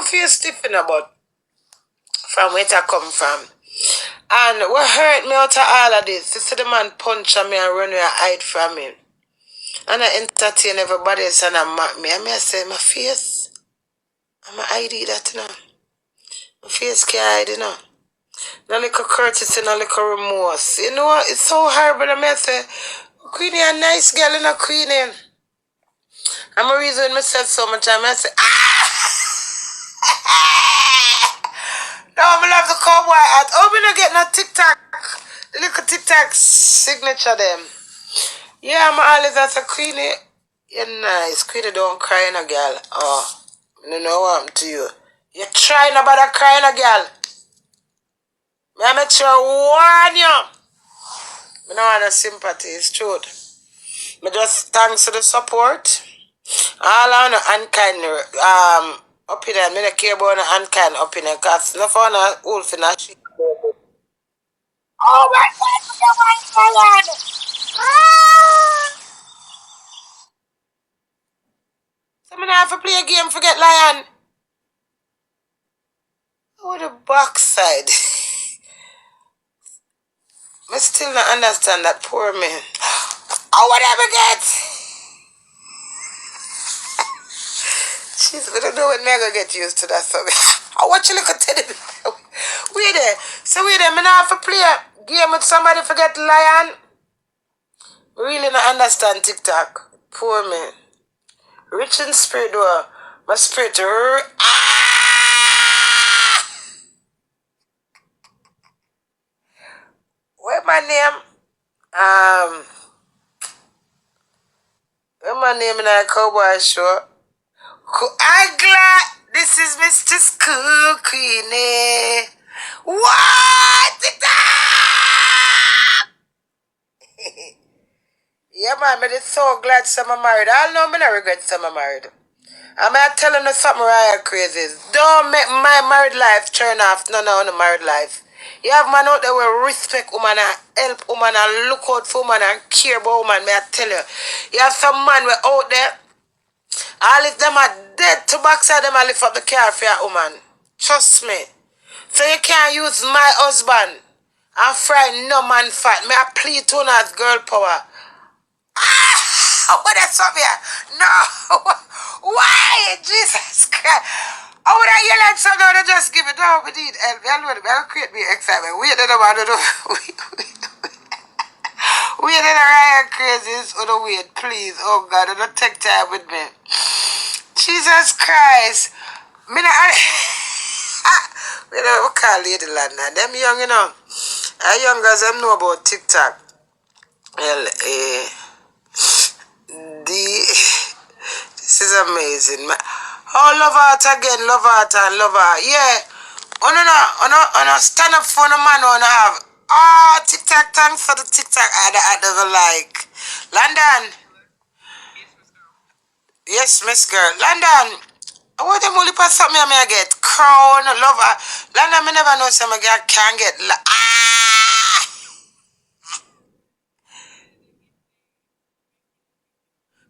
my face stiff in but from where it come from. And what hurt me out of all of this, you see the man punch me and run away and hide from him. And I entertain everybody else and I mock me. And I say, my face, I'm a ID that, you know. My face can't hide, you know. No little courtesy, no little remorse. You know, it's so horrible. I say, Queenie, a nice girl, you know, Queenie. I'm a reason myself so much time. I say, no, I love the cowboy hat. Oh, we don't get no TikTok. The little TikTok signature them. Yeah, I'm always as a Queenie. You're nice. Queenie don't cry in a girl. Oh, I don't know what happened to you. You're trying about a crying a girl. I make sure I warn you. I don't want no sympathy, it's truth. I just thanks for the support. All on the unkind opinion. I don't care about the unkind opinion because no fun a wolf in a sheep. Oh my God, so I have to play a game forget lion. Oh, the backside. I still not understand that poor man. Oh, whatever get. Jeez, we don't know when I gonna get used to that song. Oh, what you look at Teddy? Wait there. So wait there, I have to play a game with somebody forget lion. Really not understand TikTok. Poor man. Rich in spirit though. My spirit. Where my name? Where my name in a cowboy show? I'm glad this is Mr. School Queenie. What? Yeah, man, I'm so glad some are married. I know I'm not regret some are married. I'm telling you something right crazy. Don't make my married life turn off none of the married life. You have man out there will respect woman and help woman and look out for woman and care about woman, may I tell you. You have some man we out there, all of them are dead to backside them and lift up the car for your woman. Trust me. So you can't use my husband and fry no man fat. May I plead to as girl power. What that's up here? No. Why? Jesus Christ. Oh, would I yell at something to just give it down? We need help. I'll create me excitement. We don't know what to do. We did a riot crazies. Oh, no, wait, please. Oh, God, don't take time with me. Jesus Christ. Me not... We don't call Lady Land now. Them young, you know. Our young girls, them know about TikTok. L-A-D... This is amazing. Oh, love art again, love art and love art. Yeah. Oh, no, stand up for the man on have. Oh, TikTok, thanks for the TikTok ad I never like. London. Yes, Miss Girl. London. What them only pass something I may get? Crown, lover. London, me never know some girl can get.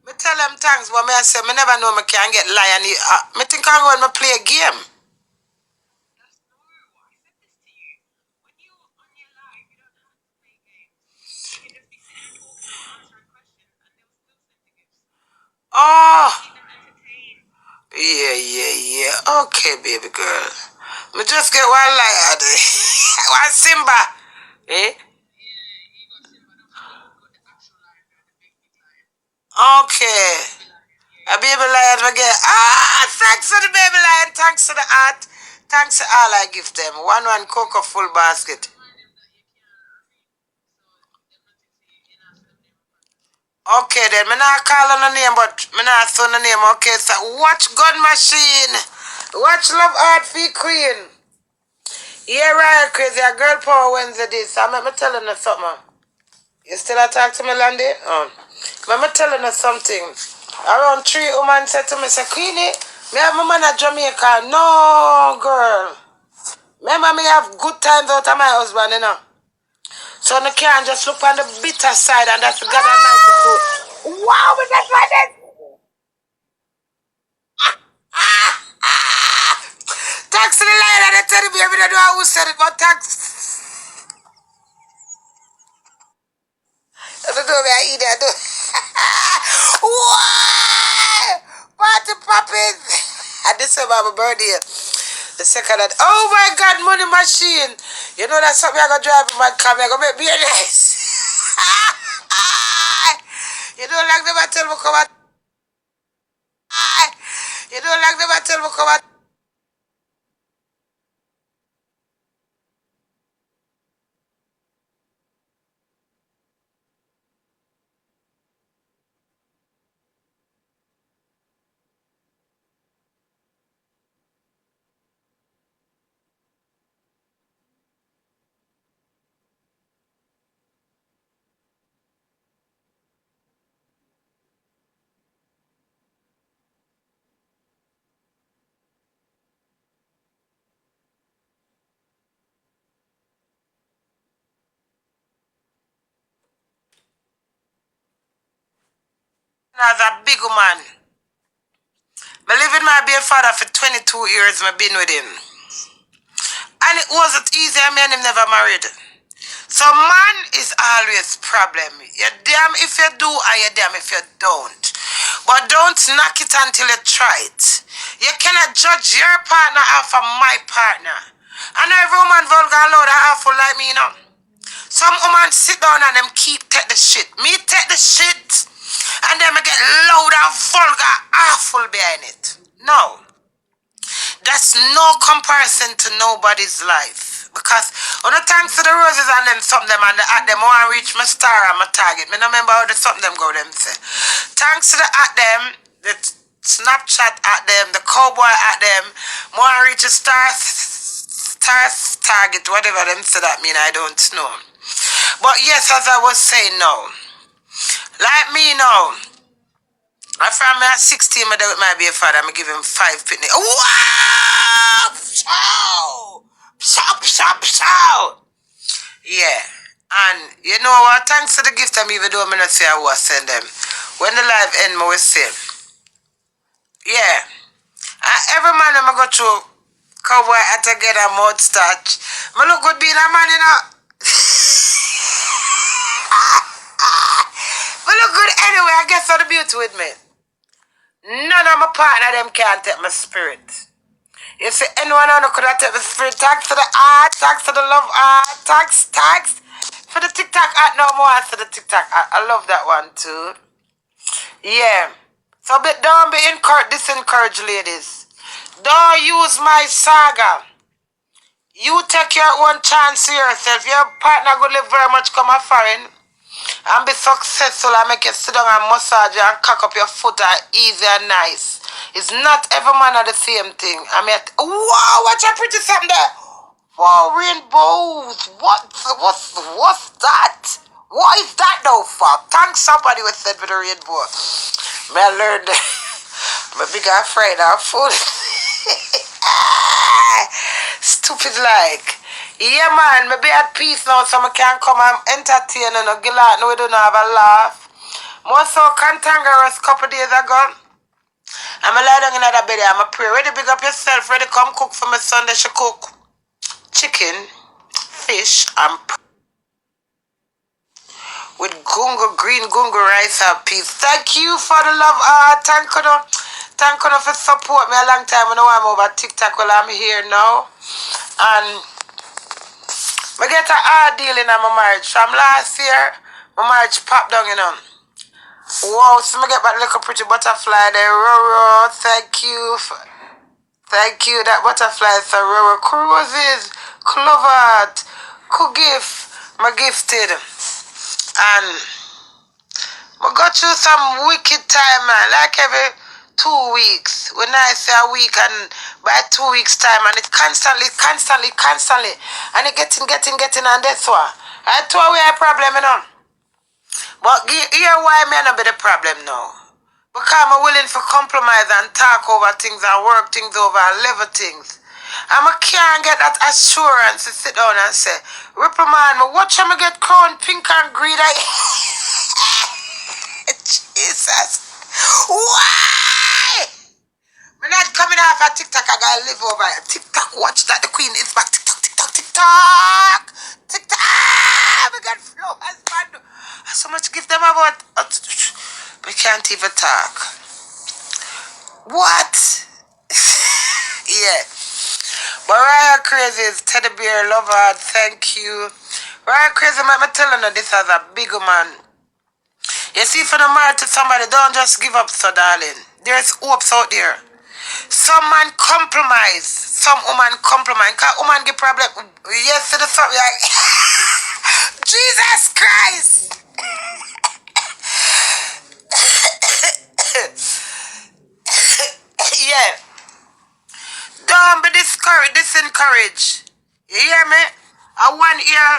Me tell them thanks, but me I say me never know me can get lion. Me think I'm going to play a game. Oh. Yeah. Okay, baby girl. Me just get one lion. One Simba. Eh? Okay. A baby lion again. Thanks for the baby lion. Thanks for the art. Thanks for all I give them. One cocoa full basket. Okay then, me not call on the name, but me not say the name. Okay, so watch Gun Machine. Watch Love Art for Queen. Yeah, right, crazy. A girl power Wednesday this. So I'm telling you something. You still a talk to me, Landy? I'm telling you something. Around 3 women said to me, say, Queenie, me have my man at Jamaica. No, girl. Remember me have good times out of my husband, you know. So you can't just look on the bitter side and that's God Almighty too. Wow, but that's like this. Thanks to the lion and the teddy bear. I don't know who said it, but thanks. I don't know where I eat that. Why? Party popping. And this is my birthday. The second that, oh my God, money machine. You know that's something I gotta drive in my car. I gotta make me nice. You don't like them I tell me come out. You don't like them I tell me come out. As a big man. I live with my dear father for 22 years. I've been with him. And it wasn't easy. I mean, him never married. So man is always problem. You're damn if you do and you're damn if you don't. But don't knock it until you try it. You cannot judge your partner off of my partner. And every woman vulgar loud and awful like me, you know. Some women sit down and them take the shit. Me take the shit and then I get loud and vulgar awful behind it. No. That's no comparison to nobody's life. Because when I thanks to the roses and them something them and at them want to reach my star and my target. Me no remember how the something them go them say. Thanks to the at them, the Snapchat at them, the cowboy at them, want to reach a star target, whatever them say that mean, I don't know. But yes, as I was saying now, like me now, from me at 16, I with my baby father, I give him 5 picnic. Wow! Pshaw! Pshaw, pshaw, pshaw! Yeah. And you know what? Thanks to the gift I'm even though I'm not say I was send them. When the live end, I will say, yeah. Every man I'm go through cowboy at to get a mouth starch. I look good being a man, you know. I look good anyway, I guess all the beauty with me. None of my partner them can't take my spirit. You see, anyone on could have take my spirit. Thanks to the art, thanks to the love art, thanks for the TikTok art no more for the TikTok art. I love that one too. Yeah. So don't be disencouraged, ladies. Don't use my saga. You take your own chance to yourself. Your partner will live very much come a foreign. And be successful and make you sit down and massage you and cock up your foot easy and nice. It's not every man are the same thing. I mean, wow, watch a pretty something there. Wow, rainbows. What's that? What is that though for? Thanks somebody with said with the rainbow. May I learned. I'm a big afraid of food. Stupid like. Yeah, man, me be at peace now so I can come and entertain and get out. No, we don't have a laugh. More so cantankerous couple days ago. I'm a lie down in that bed. I'm a pray. Ready big up yourself. Ready come cook for my Sunday. She cook chicken, fish, and with green gungo rice and peas. Thank you for the love. Thank you for support me a long time. I know I'm over TikTok while I'm here now. And I get a hard deal in my marriage. From last year, my marriage popped down, you know. Wow, so I get back like a pretty butterfly there. Roro, thank you. Thank you. That butterfly is a Roro. Roses, clovered, gift. My gifted. And I got through some wicked time, man. Like every 2 weeks. When I say a week and by 2 weeks time and it constantly and it getting and that's why. I told we have a problem, you know. But here why may not be the problem now. Because I'm willing to compromise and talk over things and work things over and level things. And I can't get that assurance to sit down and say, Ripple man, watch him get crowned pink and green. Jesus. Why? I'm not coming off of TikTok. I gotta live over here. TikTok, watch that. The queen is back. TikTok, TikTok, TikTok. TikTok. We got flowers, man. So much give them about. We can't even talk. What? Yeah. Mariah Crazy is Teddy Bear Lover. Thank you. Mariah Crazy, I'm telling you, this as a big man. You see, if you're married to somebody, don't just give up, so darling. There's hopes out there. Some man compromise. Some woman compromise. Because woman get problem. Yes, to the something like, Jesus Christ. Yeah. Don't be discouraged, disencouraged. You hear me? A 1 year,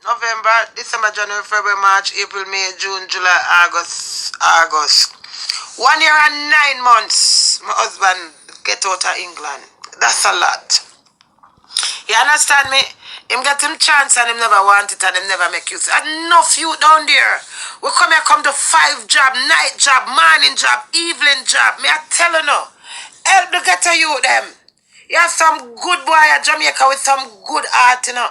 November, December, January, February, March, April, May, June, July, August. 1 year and 9 months, my husband get out of England. That's a lot. You understand me? Him get him chance and him never want it and him never make use. Enough you down there. We come to 5 job, night job, morning job, evening job. Me I tell you no. Help the ghetto you them. You have some good boy at Jamaica with some good art, you know.